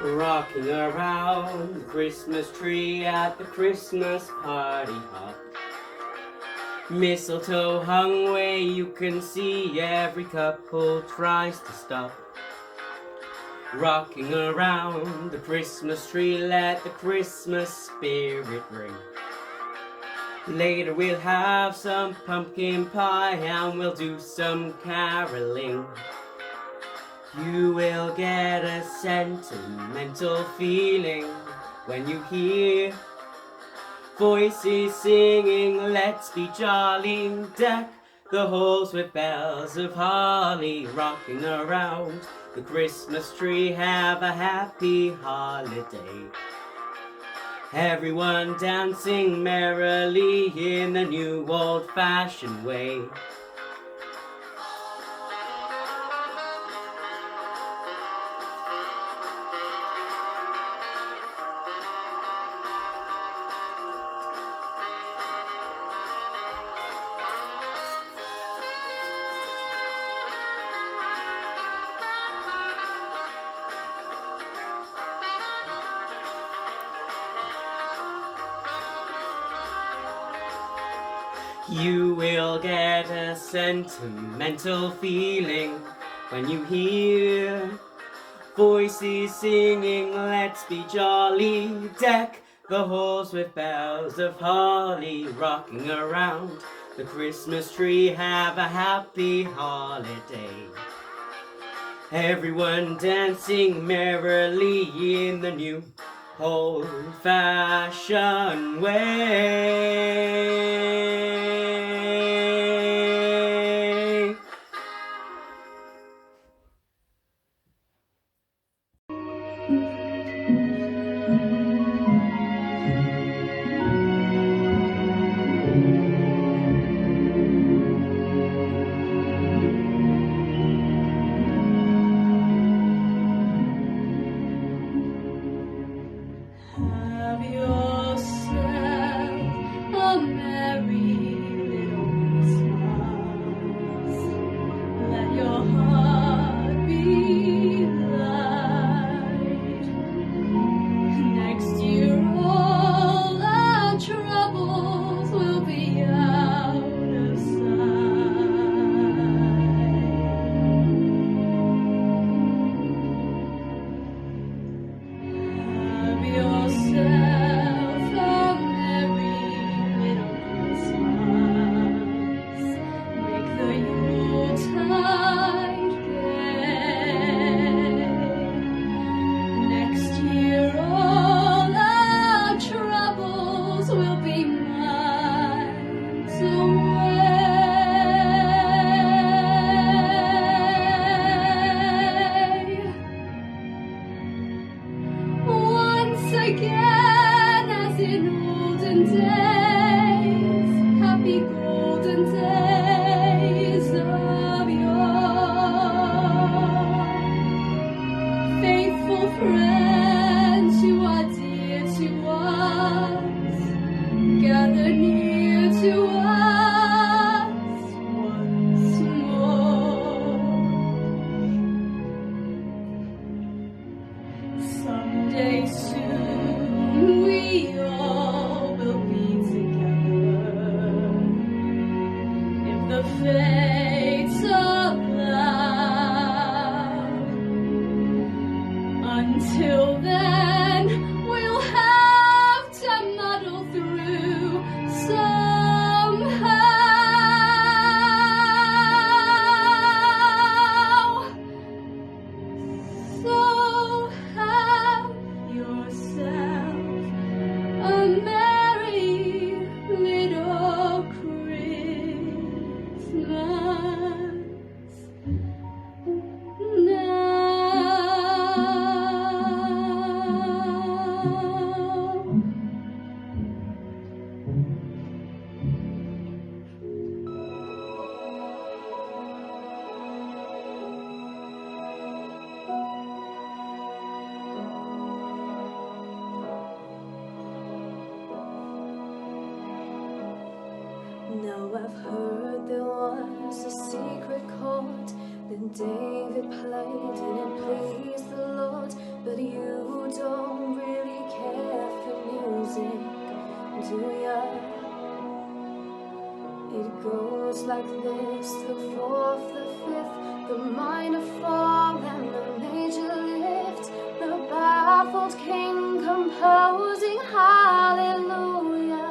Rocking around the Christmas tree at the Christmas party hop. Mistletoe hung where you can see, every couple tries to stop. Rocking around the Christmas tree, let the Christmas spirit ring. Later we'll have some pumpkin pie and we'll do some caroling. You will get a sentimental feeling when you hear voices singing, let's be jolly, deck the halls with bells of holly. Rocking around the Christmas tree, have a happy holiday. Everyone dancing merrily in the new old-fashioned way. You will get a sentimental feeling when you hear voices singing, let's be jolly, deck the halls with bells of holly. Rocking around the Christmas tree, have a happy holiday. Everyone dancing merrily in the new old-fashioned way. Have yourself a merry little Christmas. Let your heart be light. Next year all our troubles will be out of sight. Have yourself a merry little Christmas. Make the Yuletide gay. Next year all our troubles will be miles away. Once again, as in olden days, happy golden days of yore. Faithful friends who are dear to us, gather near to us once more. Someday soon we all will be together, if the fates allow. Until then, we'll have to muddle through somehow. So have yourself a merry little Christmas now. Now I've heard there was a secret chord that David played and it pleased the Lord. but you don't really care for music, do ya? It goes like this: the fourth, the fifth, the minor fall and the major lift, the baffled king composing hallelujah,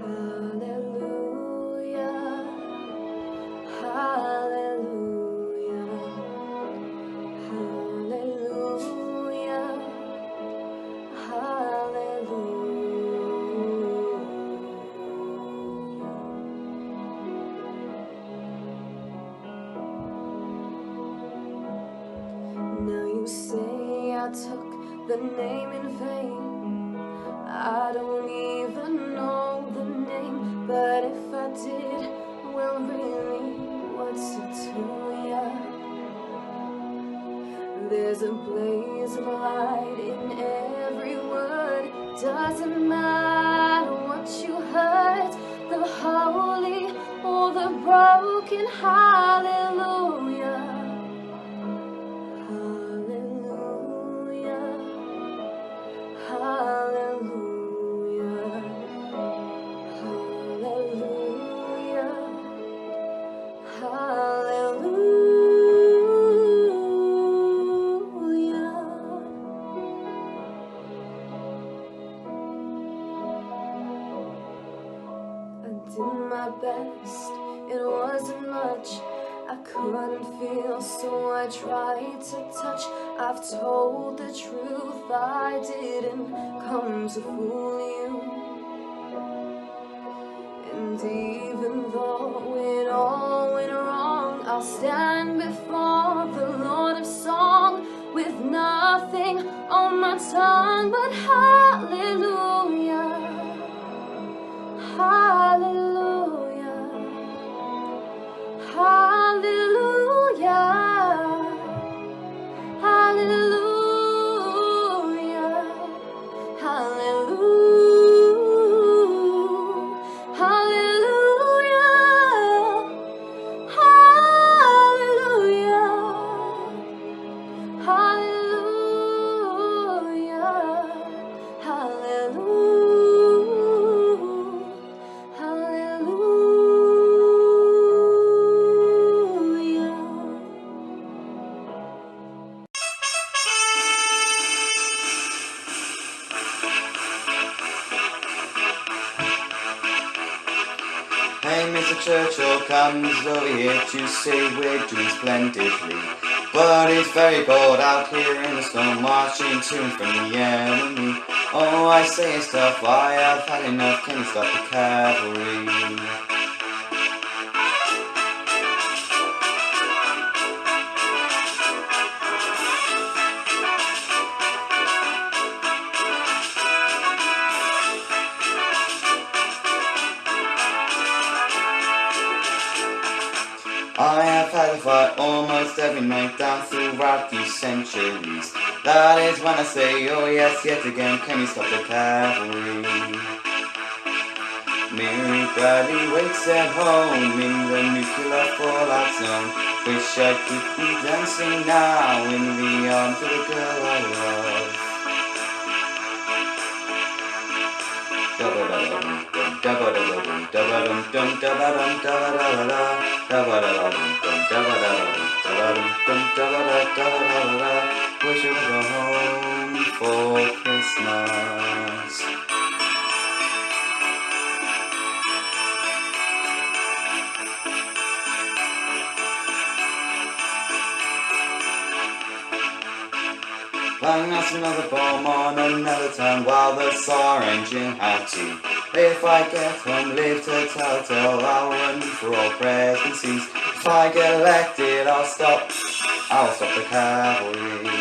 hallelujah, hallelujah, hallelujah, hallelujah. Now you say I took the name in vain. I don't even know the name, but if I did, well really, what's it to ya? There's a blaze of light in every word. Doesn't matter what you heard, the holy or the broken, hallelujah, hallelujah, hallelujah, hallelujah, hallelujah. I did my best, it wasn't much. I couldn't feel, so I tried to touch. I've told the truth, I didn't come to fool you. And even though it all went wrong, I'll stand before the Lord of Song with nothing on my tongue but hallelujah, hallelujah, hallelujah, hallelujah, hallelujah, hallelujah, hallelujah, hallelujah, hallelujah, hallelujah. Hey, Mr. Churchill comes over here to say we're doing splendidly. But it's very cold out here in the snow, marching to and from the enemy. Oh, I say stuff, I have had enough, can you stop the cavalry? I have had a fight almost every night down throughout these centuries. That is when I say, oh yes, yet again, can you stop the cavalry? Mary Bradley waits at home in the nuclear fallout zone. Wish I could be dancing now in the arms of the girl I love. Wish I was home for Christmas. Bang, that's another bomb on another town while the SAR engine had to. If I get home, live to tell, I'll run for all presidencies. If I get elected, I'll stop the cavalry.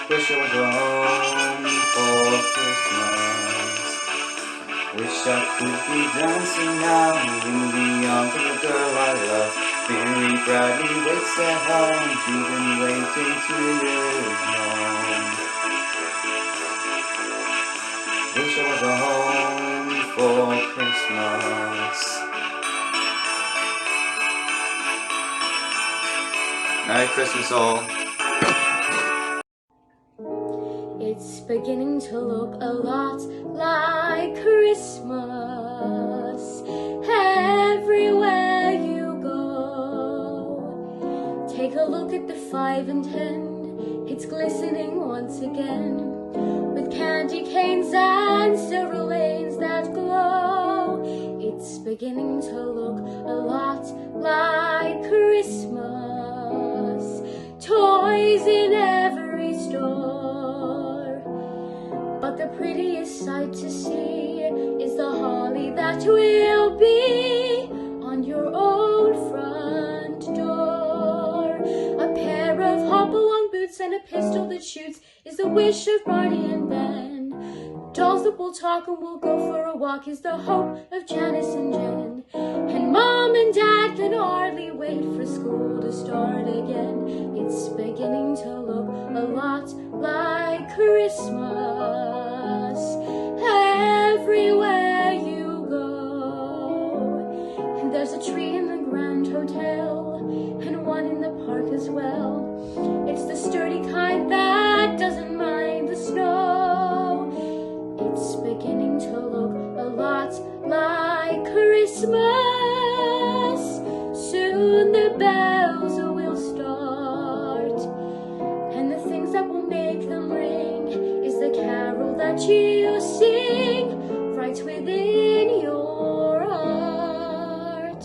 Wish Wish I was home for Christmas. Wish I could be dancing now in the arms of the girl I love. Mary Bradley waits at home. She's been waiting 2 years long. Wish I was home for Christmas. Merry Christmas all. It's beginning to look a lot like Christmas everywhere you go. Take a look at the 5 and 10, it's glistening once again with candy canes and silver lanes that glow. It's beginning to look a lot like Christmas, toys in every store. But the prettiest sight to see is the holly that will be on your own front door. A pair of hop-along boots and a pistol that shoots is the wish of Barney and Ben. Dolls that will talk and will go for a walk is the hope of Janice and Jen. And Mom and Dad can hardly wait for school to start again. It's beginning to look a lot like Christmas everywhere you go. And there's a tree in the Grand Hotel and one in the park as well. It's the sturdy kind that doesn't mind the snow. It's beginning to look a lot like Christmas. Soon the bells will start, and the things that will make them ring is the carol that you sing right within your heart.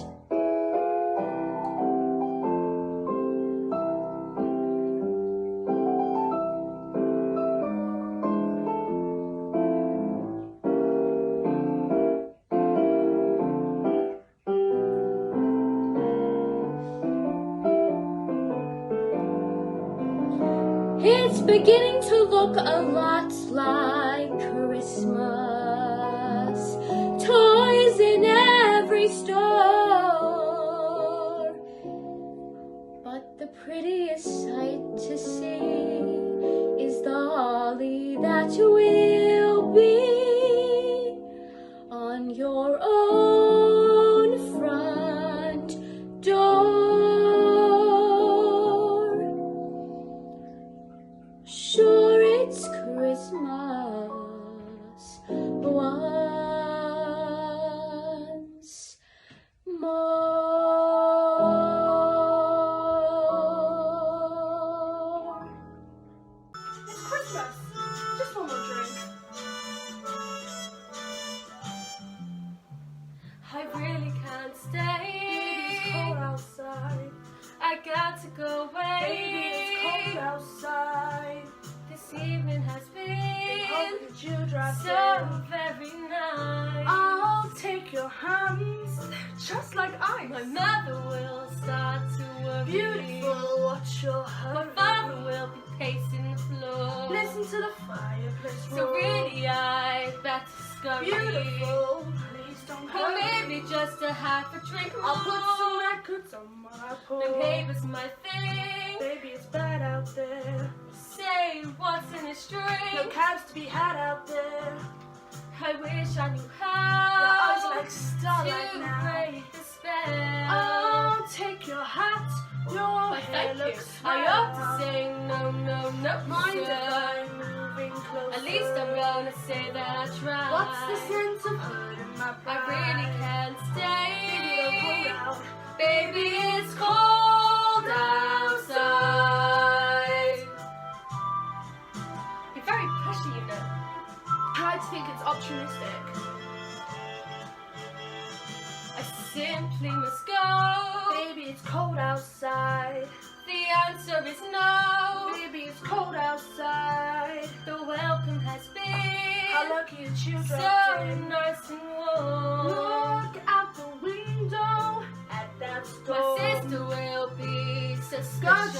It's beginning to look a lot like Christmas, toys in every store. But the prettiest sight to see is the holly that will be on your own front door. Sure, it's Christmas once more. It's Christmas. Just one more drink. I really can't stay. It's cold outside. I got to go away. Baby, it's cold outside. This evening has Been hoping been that you drive so in. very nice. I'll take your hands, just like ice. My mother will start to worry. Beautiful, watch your My hurry. father will be pacing the floor. Listen to the fireplace So roar. really I better scurry. Beautiful, please don't Or hurry. maybe just a half a drink more. I'll put some records on my No pool. paper's my thing. Baby, it's bad out there. Say what's in a string. No cabs to be had out there. I wish I knew Your how eyes like starlight to now. break the spell. I'll take your hat. Your Why, hair thank you. looks I ought swell. to say no, no, no, Mind if sir. I'm moving closer? At least I'm gonna say that I tried. What's the sense of hurting my I pride? really can't stay. Baby, don't hold out. Baby, it's cold outside. You're very pushy, you know. I like to think it's optimistic. I simply must go. Baby, it's cold outside. The answer is no. Baby, it's cold outside. The welcome has How been lucky that you dropped so in. nice and warm. Look out the window at that My storm. sister will be Gosh, let's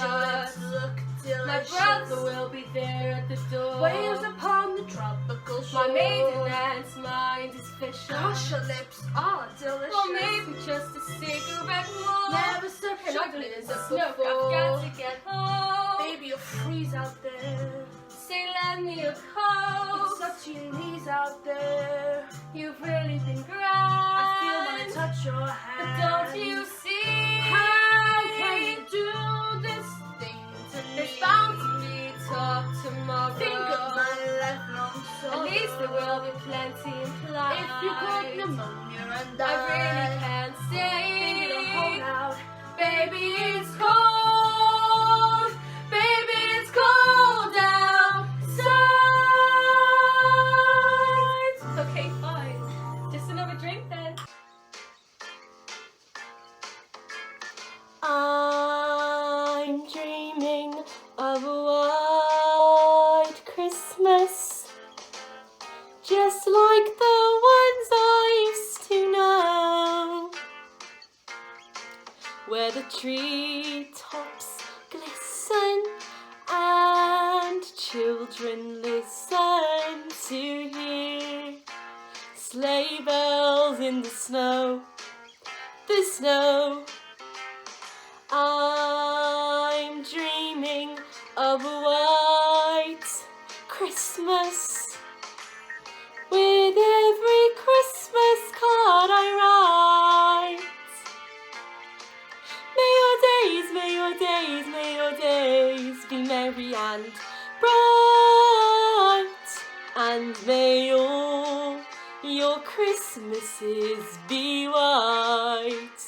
suspicious. look delicious. My brother will be there at the door. Waves upon the tropical shore. My maiden aunt's mind is fishing. Gosh, your lips are delicious. Or maybe just a cigarette more. Never so And ugly ugly as as a a snook, I've got to get home. Baby, you'll freeze out there. Say, lend me a It's coat. up to your knees out there. You've really been grand. I feel when I touch your But hand. don't you see? How can you do this thing to me? There's bound to be talk tomorrow. Think of my lifelong sorrow. At least there will be plenty implied. If you got pneumonia and I really can't say. Baby, don't hold out. Baby, it's cold. Baby, it's cold outside. Okay, fine. Just another drink then. I'm dreaming of a white Christmas, just like the ones I used to know, where the treetops glisten and children listen to hear sleigh bells in the snow, the snow. I'm dreaming of a white Christmas, with every Christmas card I write. May your days be merry and bright, and may all your Christmases be white.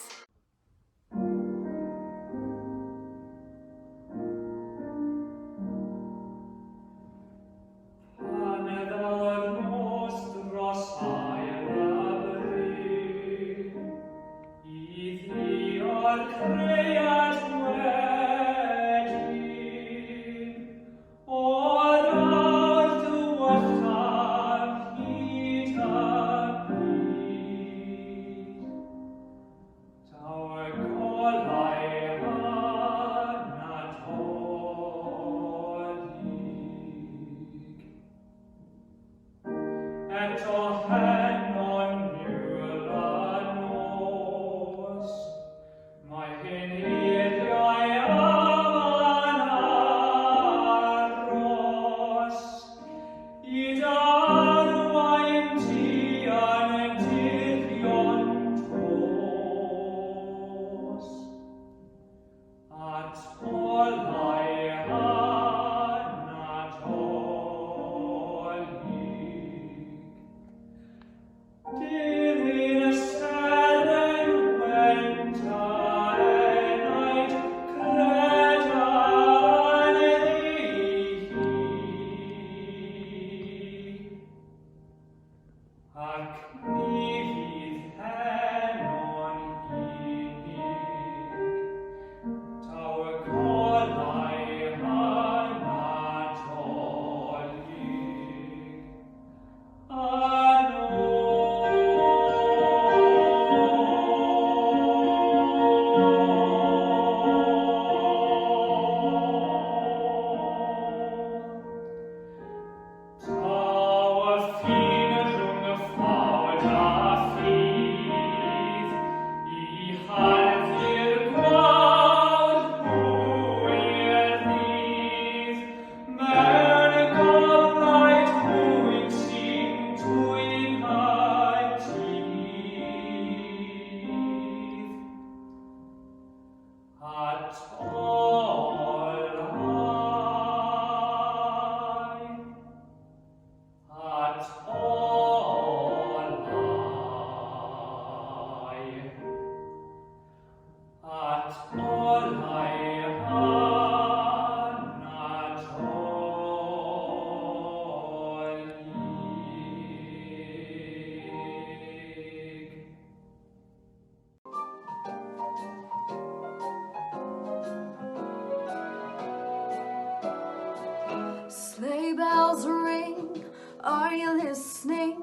Sleigh bells ring, are you listening?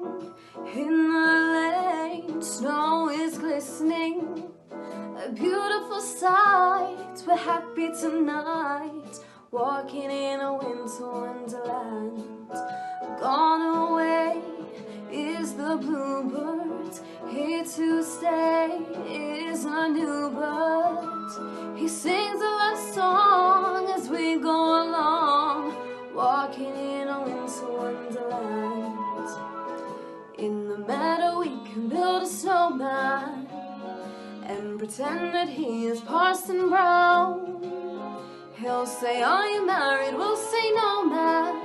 In the lane, snow is glistening. A beautiful sight, we're happy tonight. walking in a winter wonderland. Gone away is the bluebird, here to stay is a new bird. He sings a love song as we go along, walking in a winter wonderland. In the meadow we can build a snowman and pretend that he is Parson Brown. He'll say, are you married? We'll say, no, man,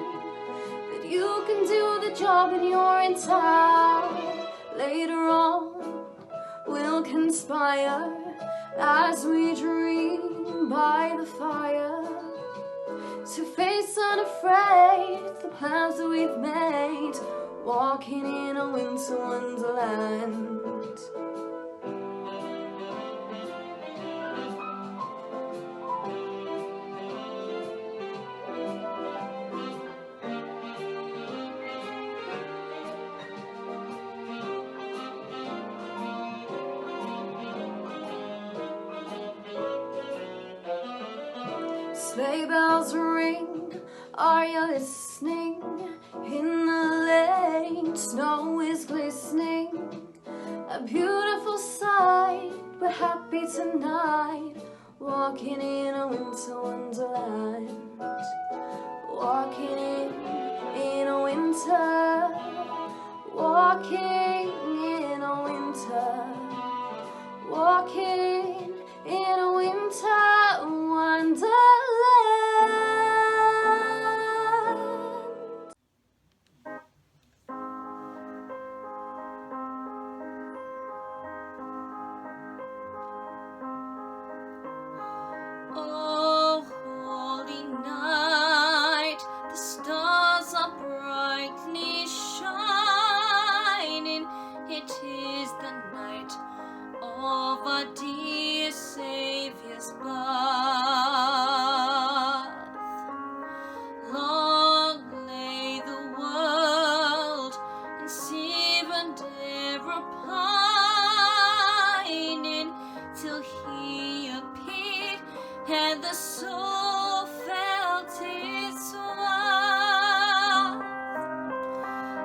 that you can do the job and you're in town. Later on we'll conspire as we dream by the fire, to face unafraid the plans that we've made, walking in a winter wonderland. Sleigh bells ring, are you listening? In the lane, snow is glistening. A beautiful sight, we're happy tonight, walking in a winter wonderland. Walking in a winter, walking in a winter, walking in a winter wonderland. Oh, holy night, the stars are brightly shining. It is the night of our dear Saviour's birth. Long lay the world in sin and error pining, till he appeared and the soul felt its worth.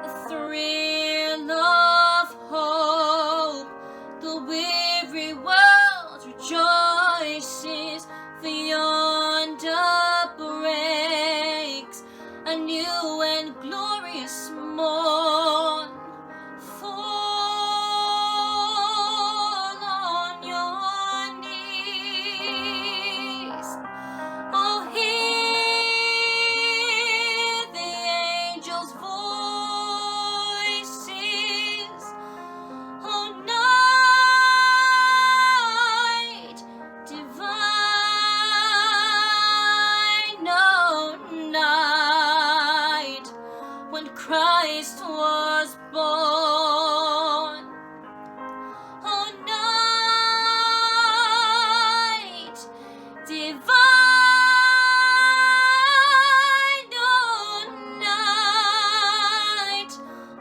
A thrill of hope, the weary world rejoices, for yonder breaks a new and glorious morn. Fall on your knees. Oh, hear the angels' voices. Oh, night divine, oh, night when Christ was born. Oh, night divine,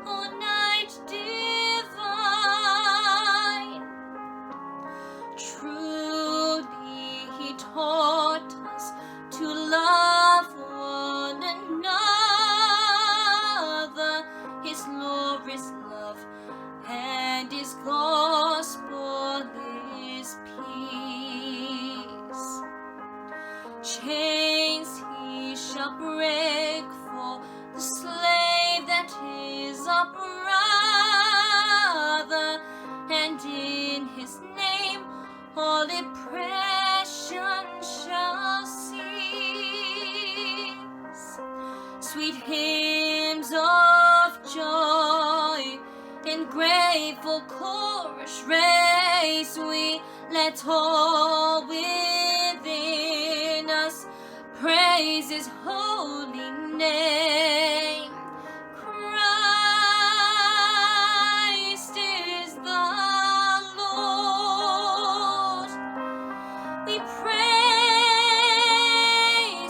oh, night divine. Truly he taught us to love one another. His law is love, and his gospel is peace. Chains he shall break for the slave that is our brother, and in his name all oppression shall cease. Sweet hymns of joy in grateful chorus raise we, let all within us praise his holy name. Christ is the Lord. We praise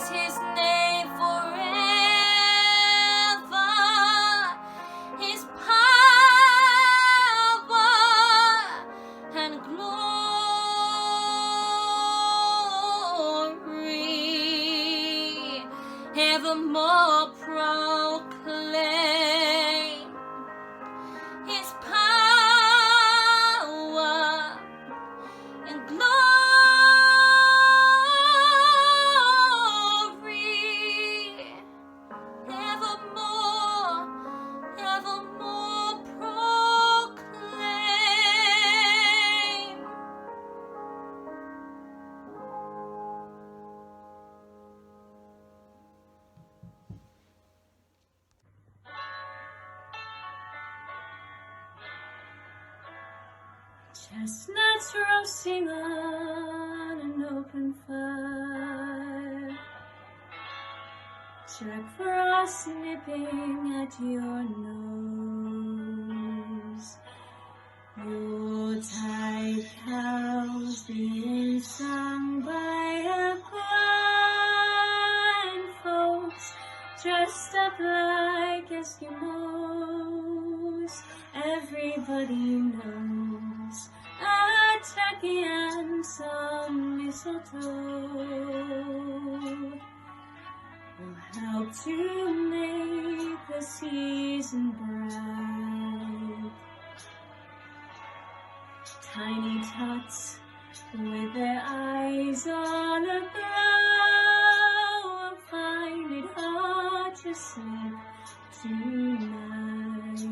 his name forever. His power and glory. evermore proclaim His power and glory, evermore, evermore proclaim. Chestnuts roasting on an open fire, Jack Frost nipping at your nose, Yuletide carols being sung by a choir, and folks dressed up like Eskimos. Everybody knows a turkey and some mistletoe will help to make the season bright. Tiny tots with their eyes on a glow will find it hard to sleep tonight.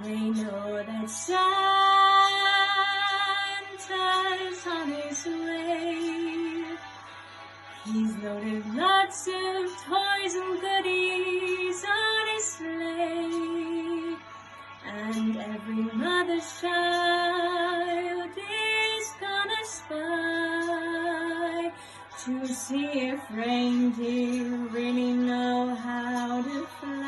They know that Santa's on his way. He's loaded lots of toys and goodies on his sleigh, and every mother's child is gonna spy to see if reindeer really know how to fly.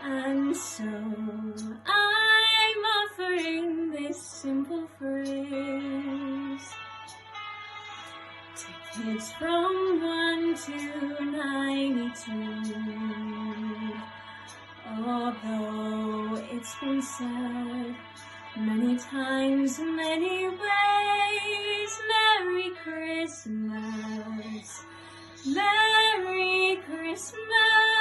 And so I'm offering this simple phrase to kids from 1 to 92. Although it's been said many times, many ways, Merry Christmas, Merry Christmas.